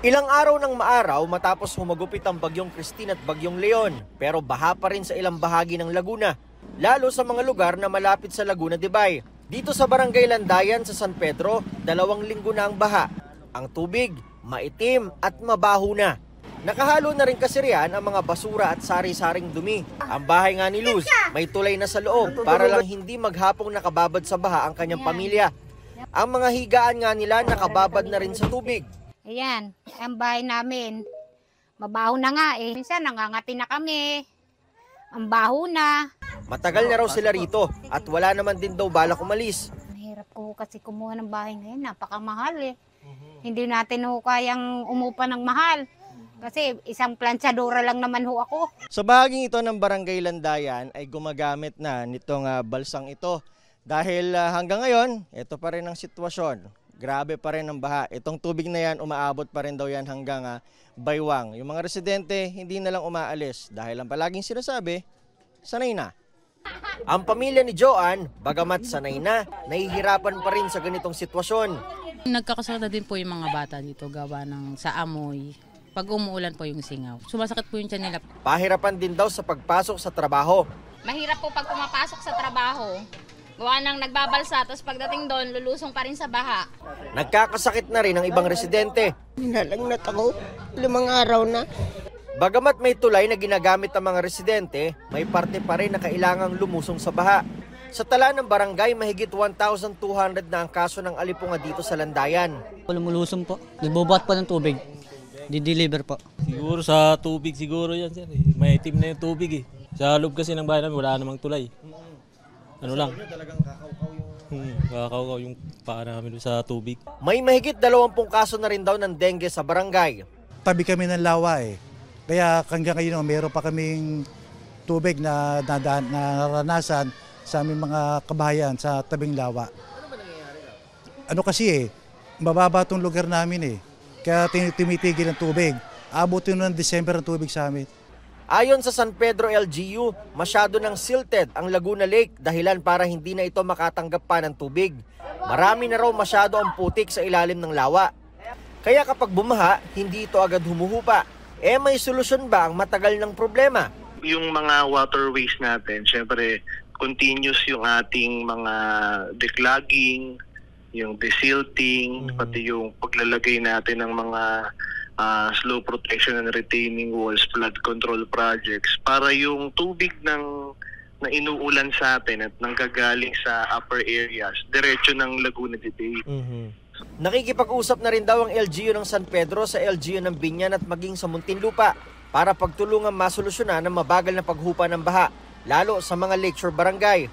Ilang araw ng maaraw matapos humagupit ang Bagyong Christine at Bagyong Leon, pero baha pa rin sa ilang bahagi ng Laguna, lalo sa mga lugar na malapit sa Laguna de Bay. Dito sa Barangay Landayan sa San Pedro, 2 linggo na ang baha. Ang tubig, maitim at mabaho na. Nakahalo na rin kasi riyan ang mga basura at sari-saring dumi. Ang bahay nga ni Luz, may tulay na sa loob para lang hindi maghapong nakababad sa baha ang kanyang pamilya. Ang mga higaan nga nila nakababad na rin sa tubig. Ayan, ang bahay namin, mabaho na nga eh. Minsan nangangati na kami, ang baho na. Matagal na raw sila rito at wala naman din daw balak umalis. Mahirap ko kasi kumuha ng bahay ngayon, napakamahal eh. Hindi natin ho kayang umupa ng mahal. Kasi isang planchadora lang naman ho ako. Sa bahaging ito ng Barangay Landayan ay gumagamit na nitong balsang ito. Dahil hanggang ngayon, ito pa rin ang sitwasyon. Grabe pa rin ang baha. Itong tubig na yan, umaabot pa rin daw yan hanggang Baywang. Yung mga residente, hindi na lang umaalis. Dahil ang palaging sinasabi, sanay na. Ang pamilya ni Joanne, bagamat sanay na, nahihirapan pa rin sa ganitong sitwasyon. Nagkakasakit din po yung mga bata dito gawa ng sa amoy. Pag umuulan po yung singaw. Sumasakit po yung tiyan nila. Pahirapan din daw sa pagpasok sa trabaho. Mahirap po pag pumapasok sa trabaho. Gawa nang nagbabalsa, tapos pagdating doon, lulusong pa rin sa baha. Nagkakasakit na rin ang ibang residente. Nalagnat ako, 5 araw na. Bagamat may tulay na ginagamit ng mga residente, may parte pa rin na kailangang lumusong sa baha. Sa tala ng barangay, mahigit 1,200 na ang kaso ng alipunga dito sa Landayan. Lumulusong po, nagbubuhat po ng tubig, di-deliver po. Siguro sa tubig siguro yan sir, may itim na yung tubig eh. Sa loob kasi ng bahay namin wala namang tulay. Ano lang? Talagang kakaukaw yung... Kakaukaw yung paa namin sa tubig. May mahigit 20 kaso na rin daw ng dengue sa barangay. Tabi kami ng lawa eh. Kaya hanggang ngayon meron pa kaming tubig na naranasan sa aming mga kabahayan sa tabing lawa. Ano ba nangyayari na? Ano kasi mababa itong lugar namin eh. Kaya tumitigil ang tubig. Abutin ng December ang tubig sa amin. Ayon sa San Pedro LGU, masyado nang silted ang Laguna Lake dahilan para hindi na ito makatanggap pa ng tubig. Marami na raw masyado ang putik sa ilalim ng lawa. Kaya kapag bumaha, hindi ito agad humuhupa. May solusyon ba ang matagal ng problema? Yung mga waterways natin, syempre continuous yung ating mga declogging, yung desilting, pati yung paglalagay natin ng mga slow protection and retaining walls, flood control projects para yung tubig na inuulan sa atin at nanggagaling sa upper areas, diretso ng Laguna de Bay. Nakikipag-usap na rin daw ang LGU ng San Pedro sa LGU ng Binyan at maging sa Muntinlupa para pagtulungan masolusyonan ang mabagal na paghupa ng baha, lalo sa mga lakeshore barangay.